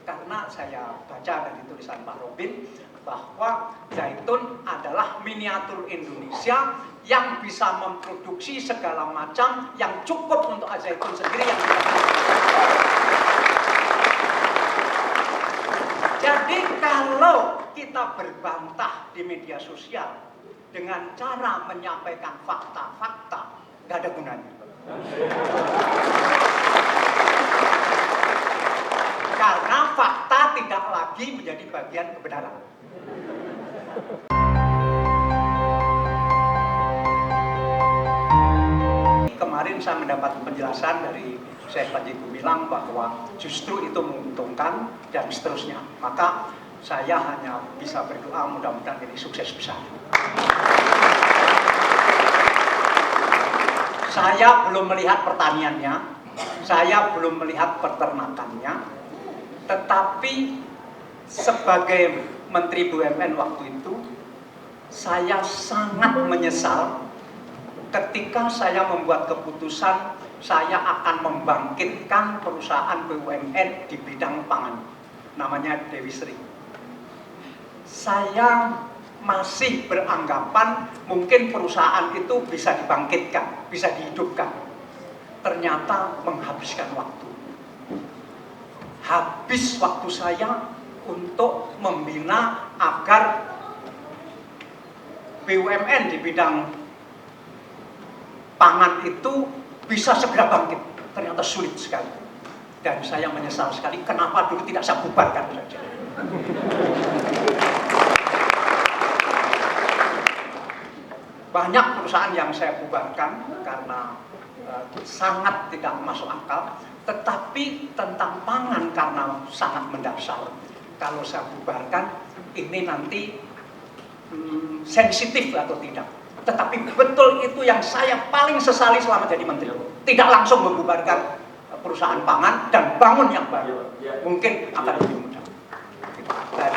karena saya baca dari tulisan Pak Robin bahwa zaitun adalah miniatur Indonesia yang bisa memproduksi segala macam yang cukup untuk zaitun sendiri yang jadi kalau kita berbantah di media sosial dengan cara menyampaikan fakta-fakta, nggak ada gunanya. Karena fakta tidak lagi menjadi bagian kebenaran. Kemarin saya mendapat penjelasan dari Syekh Panji Gumilang bahwa justru itu menguntungkan dan seterusnya. Maka saya hanya bisa berdoa mudah-mudahan ini sukses besar. Saya belum melihat pertaniannya, saya belum melihat peternakannya, tetapi sebagai Menteri BUMN waktu itu, saya sangat menyesal ketika saya membuat keputusan saya akan membangkitkan perusahaan BUMN di bidang pangan, namanya Dewi Sri. Saya masih beranggapan mungkin perusahaan itu bisa dibangkitkan, bisa dihidupkan. Ternyata menghabiskan waktu. Habis waktu saya untuk membina agar BUMN di bidang pangan itu bisa segera bangkit. Ternyata sulit sekali. Dan saya menyesal sekali kenapa dulu tidak saya bubarkan saja. Banyak perusahaan yang saya bubarkan karena sangat tidak masuk akal, tetapi tentang pangan karena sangat mendasar. Kalau saya bubarkan, ini nanti sensitif atau tidak. Tetapi betul itu yang saya paling sesali selama jadi menteri. Tidak langsung membubarkan perusahaan pangan dan bangun yang baru. Mungkin akan lebih mudah. Dan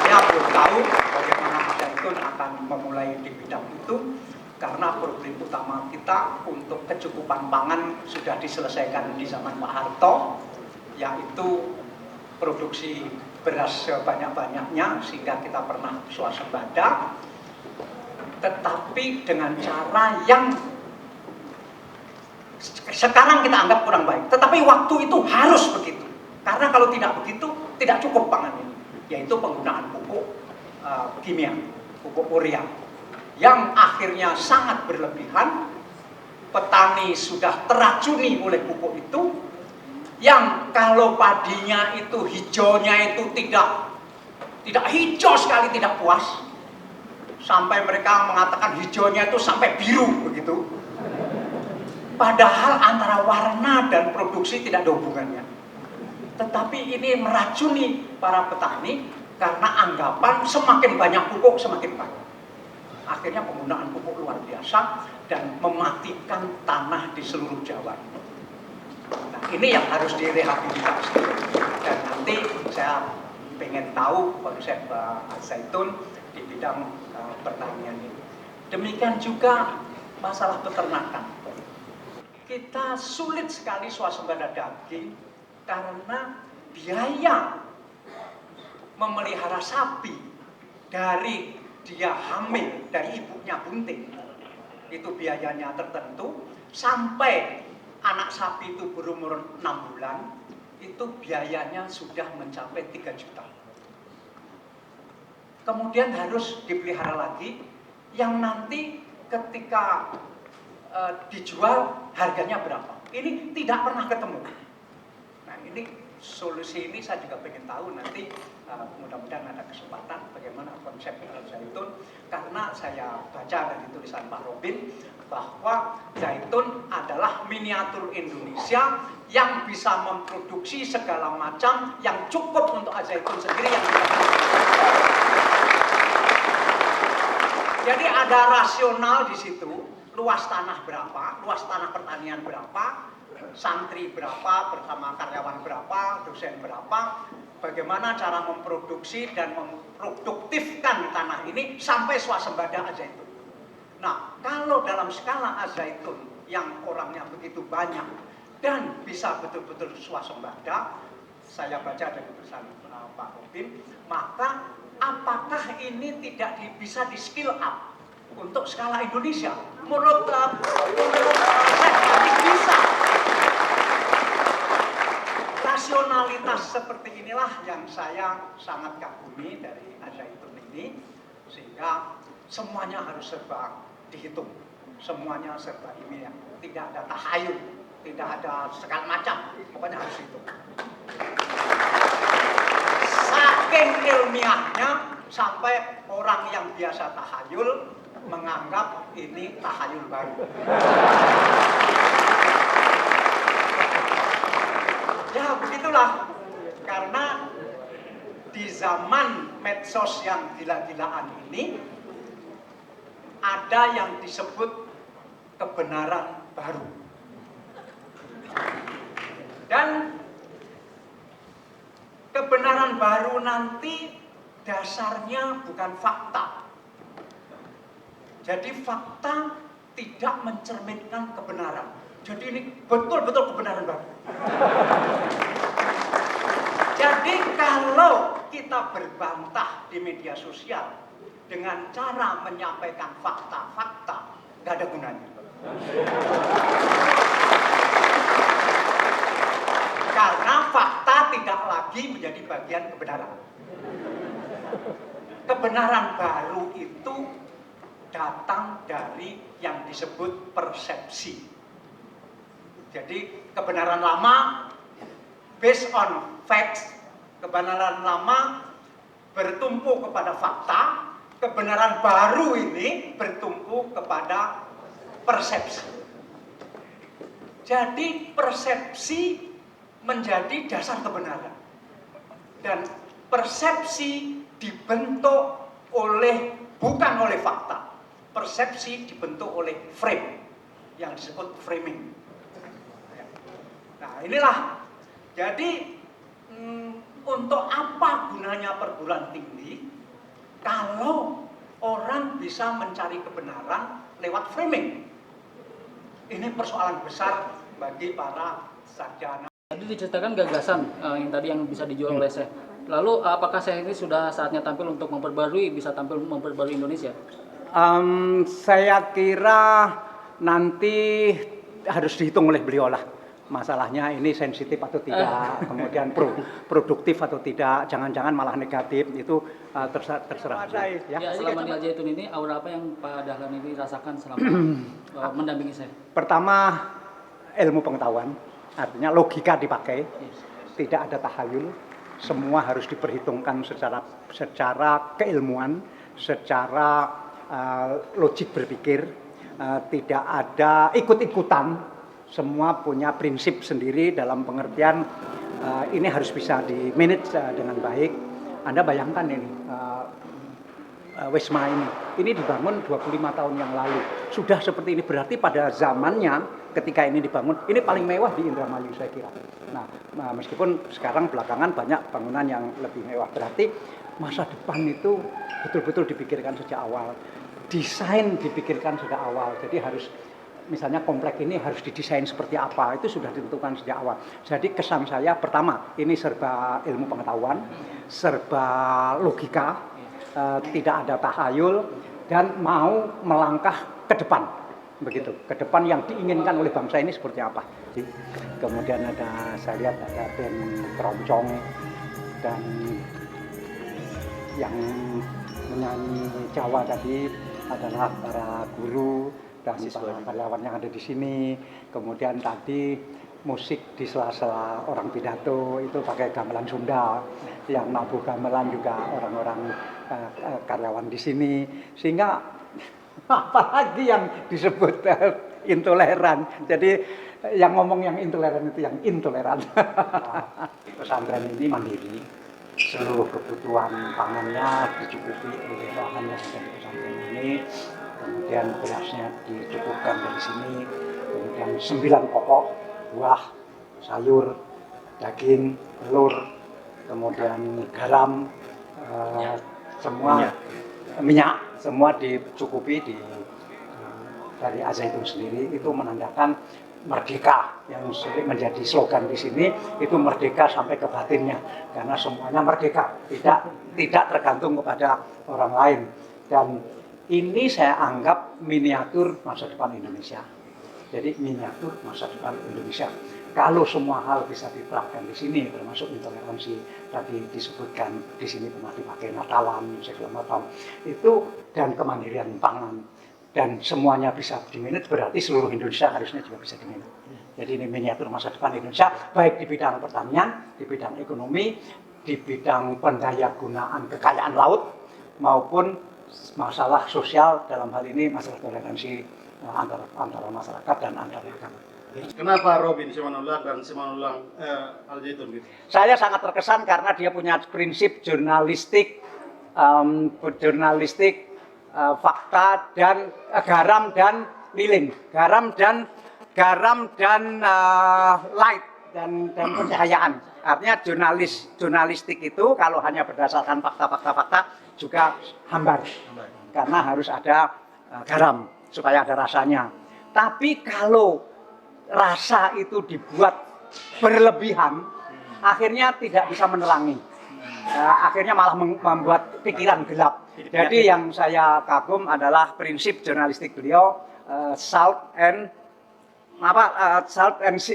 saya belum tahu bagaimana zaitun akan memulai di bidang itu. Karena problem utama kita untuk kecukupan pangan sudah diselesaikan di zaman Pak Harto, yaitu produksi beras sebanyak-banyaknya sehingga kita pernah swasembada, tetapi dengan cara yang sekarang kita anggap kurang baik. Tetapi waktu itu harus begitu, karena kalau tidak begitu tidak cukup pangan ini, yaitu penggunaan pupuk kimia, pupuk urea, yang akhirnya sangat berlebihan. Petani sudah teracuni oleh pupuk itu, yang kalau padinya itu hijaunya itu tidak hijau sekali, tidak puas, sampai mereka mengatakan hijaunya itu sampai biru begitu. Padahal antara warna dan produksi tidak ada hubungannya. Tetapi ini meracuni para petani karena anggapan semakin banyak pupuk semakin baik. Akhirnya penggunaan pupuk luar biasa dan mematikan tanah di seluruh Jawa. Nah, ini yang harus direhabilitasi. Dan nanti saya pengen tahu konsep zaitun di bidang pertanian ini. Demikian juga masalah peternakan. Kita sulit sekali swasembada daging karena biaya memelihara sapi dari dia hamil dari ibunya bunting itu biayanya tertentu, sampai anak sapi itu berumur 6 bulan itu biayanya sudah mencapai 3 juta. Kemudian harus dipelihara lagi yang nanti ketika dijual harganya berapa. Ini tidak pernah ketemu. Nah, ini solusi ini saya juga pengen tahu nanti, mudah-mudahan ada kesempatan bagaimana konsep zaitun, karena saya baca dari tulisan Pak Robin bahwa zaitun adalah miniatur Indonesia yang bisa memproduksi segala macam yang cukup untuk zaitun sendiri yang jadi ada rasional di situ. Luas tanah berapa, luas tanah pertanian berapa, santri berapa, bersama karyawan berapa, dosen berapa, bagaimana cara memproduksi dan memproduktifkan tanah ini sampai swasembada zaitun. Nah, kalau dalam skala zaitun yang orangnya begitu banyak dan bisa betul-betul swasembada, saya baca dari tulisan Pak Robin, maka apakah ini tidak bisa di skill up untuk skala Indonesia? Menurut saya bisa. Rasionalitas seperti inilah yang saya sangat kagumi dari Al-Zaitun ini, sehingga semuanya harus serba dihitung, semuanya serba ilmiah, tidak ada tahayul, tidak ada segala macam, pokoknya harus hitung. Saking ilmiahnya sampai orang yang biasa tahayul menganggap ini tahayul baru. Ya begitulah, karena di zaman medsos yang gila-gilaan ini ada yang disebut kebenaran baru. Dan kebenaran baru nanti dasarnya bukan fakta. Jadi fakta tidak mencerminkan kebenaran. Jadi ini betul-betul kebenaran baru. Jadi kalau kita berbantah di media sosial dengan cara menyampaikan fakta-fakta, nggak ada gunanya. Karena fakta tidak lagi menjadi bagian kebenaran. Kebenaran baru itu datang dari yang disebut persepsi. Jadi kebenaran lama based on facts, kebenaran lama bertumpu kepada fakta, kebenaran baru ini bertumpu kepada persepsi. Jadi persepsi menjadi dasar kebenaran. Dan persepsi dibentuk bukan oleh fakta. Persepsi dibentuk oleh frame yang disebut framing. Nah inilah, jadi untuk apa gunanya perguruan tinggi kalau orang bisa mencari kebenaran lewat framing? Ini persoalan besar bagi para sarjana. Tadi diceritakan gagasan yang tadi yang bisa dijual oleh Syekh. Lalu apakah Syekh ini sudah saatnya tampil untuk bisa tampil memperbarui Indonesia? Saya kira nanti harus dihitung oleh beliau lah. Masalahnya ini sensitif atau tidak, kemudian produktif atau tidak, jangan-jangan malah negatif, itu terserah. Ya, selama di Al-Zaitun ini, aura apa yang Pak Dahlan ini rasakan selama mendampingi saya? Pertama, ilmu pengetahuan, artinya logika dipakai, tidak ada tahayul, semua harus diperhitungkan secara keilmuan, secara logik berpikir, tidak ada ikut-ikutan. Semua punya prinsip sendiri dalam pengertian ini harus bisa di-manage dengan baik. Anda bayangkan ini, Wisma ini dibangun 25 tahun yang lalu. Sudah seperti ini, berarti pada zamannya ketika ini dibangun, ini paling mewah di Indramayu saya kira. Nah, meskipun sekarang belakangan banyak bangunan yang lebih mewah. Berarti masa depan itu betul-betul dipikirkan sejak awal. Desain dipikirkan sejak awal. Jadi harus, misalnya komplek ini harus didesain seperti apa, itu sudah ditentukan sejak awal. Jadi kesan saya pertama, ini serba ilmu pengetahuan, serba logika, tidak ada tahayul, dan mau melangkah ke depan. Begitu, ke depan yang diinginkan oleh bangsa ini seperti apa. Kemudian saya lihat ada band keroncong, dan yang menyanyi Jawa tadi adalah para guru dan para karyawan yang ada di sini. Kemudian tadi musik di sela-sela orang pidato itu pakai gamelan Sunda, yang nabuh gamelan juga orang-orang karyawan di sini. Sehingga apalagi yang disebut intoleran. Jadi yang ngomong yang intoleran itu yang intoleran. Pesantren ini mandiri, seluruh kebutuhan pangannya dicukupi oleh bahannya dari pesantren ini. Kemudian berasnya dicukupkan dari sini, kemudian 9 pokok, buah, sayur, daging, telur, kemudian garam, semua minyak, semua dicukupi dari Al-Zaitun sendiri. Itu menandakan merdeka yang sering menjadi slogan di sini itu merdeka sampai ke batinnya karena semuanya merdeka, tidak tergantung kepada orang lain. Dan ini saya anggap miniatur masa depan Indonesia. Jadi miniatur masa depan Indonesia. Kalau semua hal bisa diterapkan di sini, termasuk intoleransi tadi disebutkan di sini pernah dipakai Natalan, segala macam itu, dan kemandirian pangan, dan semuanya bisa dimanage, berarti seluruh Indonesia harusnya juga bisa dimanage. Jadi ini miniatur masa depan Indonesia, baik di bidang pertanian, di bidang ekonomi, di bidang pendayagunaan kekayaan laut, maupun masalah sosial, dalam hal ini masalah toleransi antara masyarakat dan antar agama. Kenapa Robin Simanullah dan Simanullah Al Zaitun gitu? Saya sangat terkesan karena dia punya prinsip jurnalistik, fakta dan garam dan lilin, garam dan light dan pencahayaan. Artinya jurnalistik itu kalau hanya berdasarkan fakta juga hambar, karena harus ada garam supaya ada rasanya. Tapi kalau rasa itu dibuat berlebihan, akhirnya tidak bisa menerangi. Akhirnya malah membuat pikiran gelap. Jadi yang saya kagum adalah prinsip jurnalistik beliau, salt and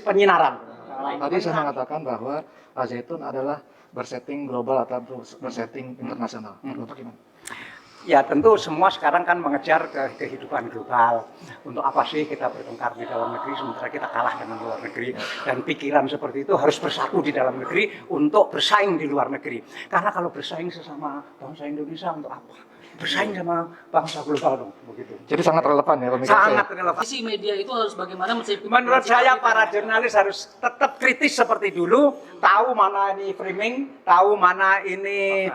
penyinaran. Tadi saya mengatakan bahwa Al Zaitun adalah bersetting global atau bersetting internasional. Bagaimana? Ya tentu semua sekarang kan mengejar kehidupan global. Untuk apa sih kita bertengkar di dalam negeri sementara kita kalah dengan luar negeri. Dan pikiran seperti itu harus bersatu di dalam negeri untuk bersaing di luar negeri. Karena kalau bersaing sesama bangsa Indonesia untuk apa? Bersaing sama bangsa global dong, begitu. Jadi sangat relevan ya pemikiran Sangat saya. relevan. Isi media itu harus bagaimana Menurut saya para jurnalis harus tetap kritis seperti dulu, tahu mana ini framing, tahu mana ini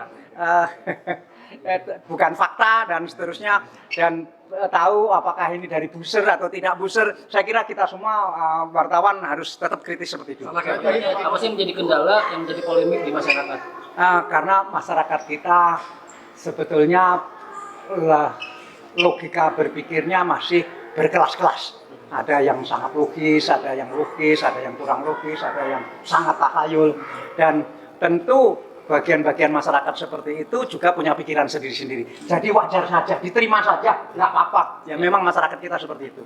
bukan fakta dan seterusnya, dan tahu apakah ini dari buzzer atau tidak buzzer. Saya kira kita semua wartawan harus tetap kritis seperti itu. Apa sih yang menjadi kendala, yang menjadi polemik di masyarakat? Karena masyarakat kita sebetulnya logika berpikirnya masih berkelas-kelas. Ada yang sangat logis, ada yang kurang logis, ada yang sangat takhayul, dan tentu bagian-bagian masyarakat seperti itu juga punya pikiran sendiri-sendiri. Jadi wajar saja, diterima saja, nggak apa-apa. Ya memang masyarakat kita seperti itu.